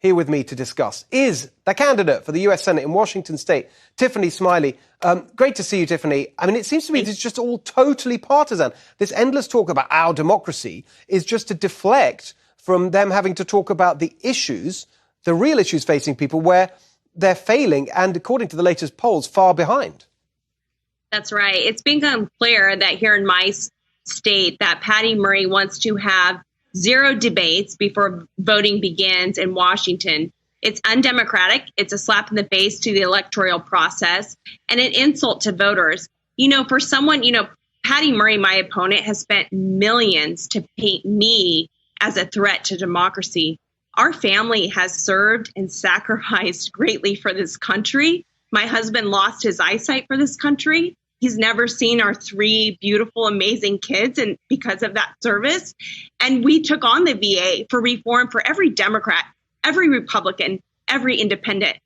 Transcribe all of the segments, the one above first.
here with me to discuss is the candidate for the U.S. Senate in Washington State, Tiffany Smiley. Great to see you, Tiffany. I mean, it seems to me it's just all totally partisan. This endless talk about our democracy is just to deflect from them having to talk about the issues, the real issues facing people where they're failing and, according to the latest polls, far behind. That's right. It's become clear that here in my state that Patty Murray wants to have 0 debates before voting begins in Washington. It's undemocratic. It's a slap in the face to the electoral process and an insult to voters. For someone, Patty Murray, my opponent, has spent millions to paint me as a threat to democracy. Our family has served and sacrificed greatly for this country. My husband lost his eyesight for this country. He's never seen our 3 beautiful, amazing kids, and because of that service. And we took on the VA for reform for every Democrat, every Republican, every independent.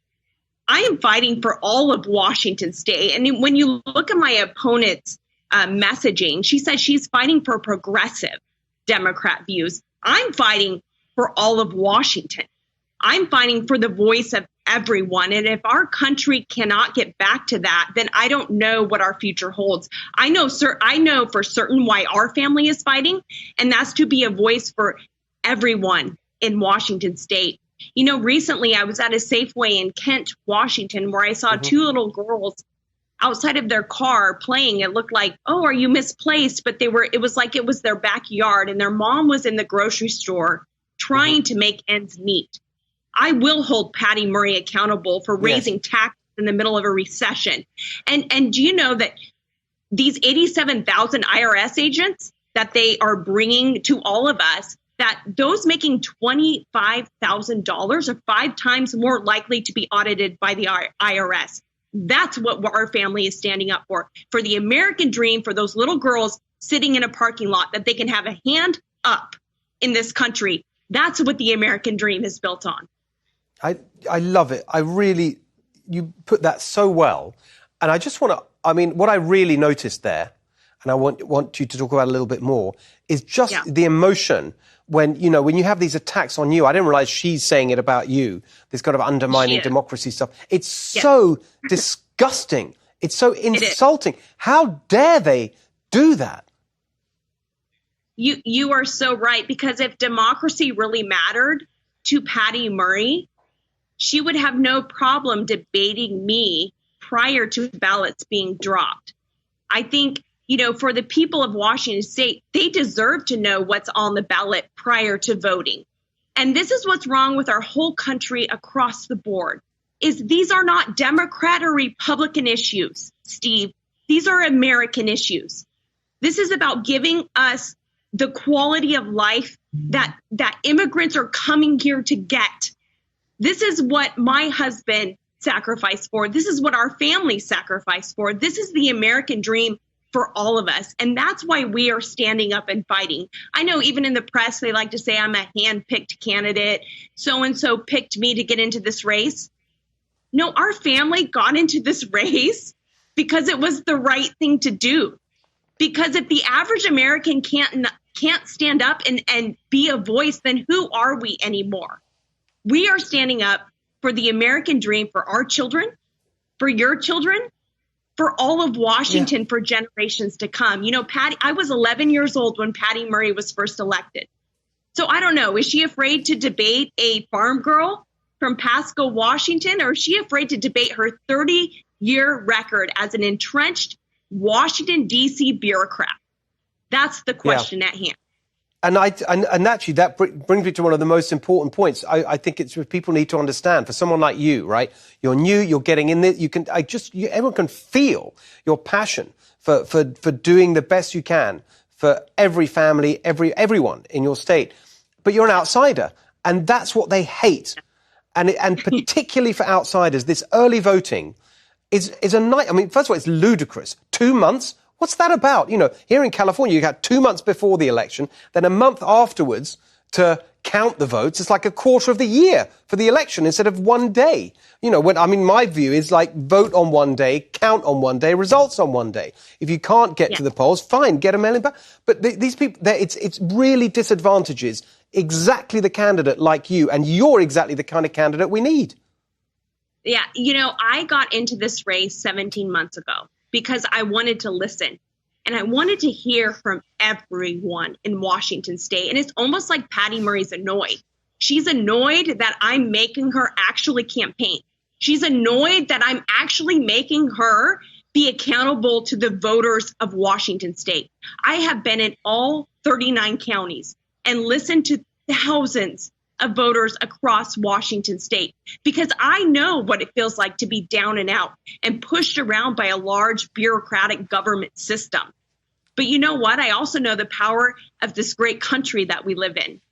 I am fighting for all of Washington State. And when you look at my opponent's messaging, she says she's fighting for progressive Democrat views. I'm fighting for all of Washington. I'm fighting for the voice of everyone. And if our country cannot get back to that, then I don't know what our future holds. I know for certain why our family is fighting, and that's to be a voice for everyone in Washington State. Recently I was at a Safeway in Kent, Washington, where I saw 2 little girls outside of their car playing. It looked like, oh, are you misplaced? But it was like it was their backyard, and their mom was in the grocery store trying to make ends meet. I will hold Patty Murray accountable for raising taxes in the middle of a recession. And do you know that these 87,000 IRS agents that they are bringing to all of us, that those making $25,000 are 5 times more likely to be audited by the IRS. That's what our family is standing up for the American dream, for those little girls sitting in a parking lot, that they can have a hand up in this country. That's what the American dream is built on. I love it. You put that so well. And I just want to, what I really noticed there, and I want you to talk about a little bit more, is just the emotion when you have these attacks on you. I didn't realize she's saying it about you, this kind of undermining democracy stuff. It's so disgusting. It's so insulting. How dare they do that? You are so right, because if democracy really mattered to Patty Murray, she would have no problem debating me prior to ballots being dropped. I think, for the people of Washington State, they deserve to know what's on the ballot prior to voting. And this is what's wrong with our whole country across the board, is these are not Democrat or Republican issues, Steve. These are American issues. This is about giving us the quality of life that immigrants are coming here to get. This is what my husband sacrificed for. This is what our family sacrificed for. This is the American dream for all of us. And that's why we are standing up and fighting. I know even in the press, they like to say I'm a hand-picked candidate. So-and-so picked me to get into this race. No, our family got into this race because it was the right thing to do. Because if the average American can't stand up and be a voice, then who are we anymore? We are standing up for the American dream for our children, for your children, for all of Washington, for generations to come. Patty, I was 11 years old when Patty Murray was first elected. So I don't know, is she afraid to debate a farm girl from Pasco, Washington, or is she afraid to debate her 30-year record as an entrenched Washington, D.C. bureaucrat? That's the question at hand. And actually, that brings me to one of the most important points. I think it's what people need to understand. For someone like you, right? You're new. You're getting in there. Everyone can feel your passion for doing the best you can for every family, everyone in your state. But you're an outsider, and that's what they hate. And particularly for outsiders, this early voting is a night. First of all, it's ludicrous. 2 months. What's that about? Here in California, you got 2 months before the election, then a month afterwards to count the votes. It's like a quarter of the year for the election instead of 1 day. My view is like vote on 1 day, count on 1 day, results on 1 day. If you can't get to the polls, fine, get a mail-in ballot. But these people, it really disadvantages exactly the candidate like you, and you're exactly the kind of candidate we need. Yeah, I got into this race 17 months ago because I wanted to listen. And I wanted to hear from everyone in Washington State. And it's almost like Patty Murray's annoyed. She's annoyed that I'm making her actually campaign. She's annoyed that I'm actually making her be accountable to the voters of Washington State. I have been in all 39 counties and listened to thousands of voters across Washington State because I know what it feels like to be down and out and pushed around by a large bureaucratic government system. But you know what? I also know the power of this great country that we live in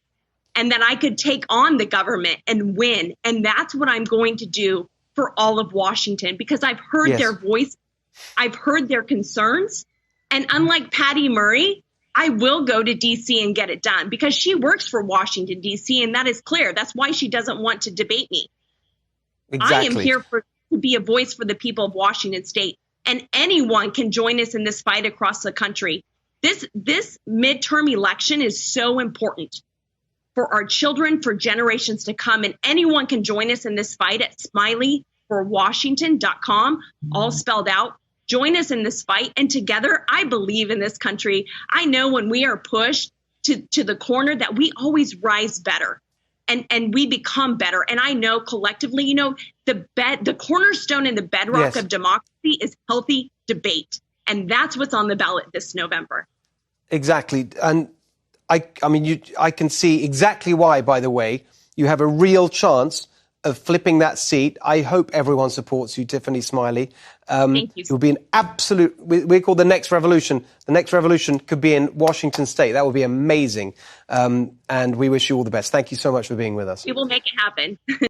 and that I could take on the government and win. And that's what I'm going to do for all of Washington because I've heard their voice. I've heard their concerns. And unlike Patty Murray, I will go to D.C. and get it done because she works for Washington, D.C., and that is clear. That's why she doesn't want to debate me. Exactly. I am here to be a voice for the people of Washington State, and anyone can join us in this fight across the country. This midterm election is so important for our children, for generations to come, and anyone can join us in this fight at smileyforwashington.com, all spelled out. Join us in this fight. And together, I believe in this country. I know when we are pushed to the corner that we always rise better and we become better. And I know collectively, the cornerstone and the bedrock of democracy is healthy debate. And that's what's on the ballot this November. Exactly. And I can see exactly why, by the way, you have a real chance of flipping that seat. I hope everyone supports you, Tiffany Smiley. Thank you. It will be an absolute, we call the next revolution. The next revolution could be in Washington State. That would be amazing. And we wish you all the best. Thank you so much for being with us. We will make it happen.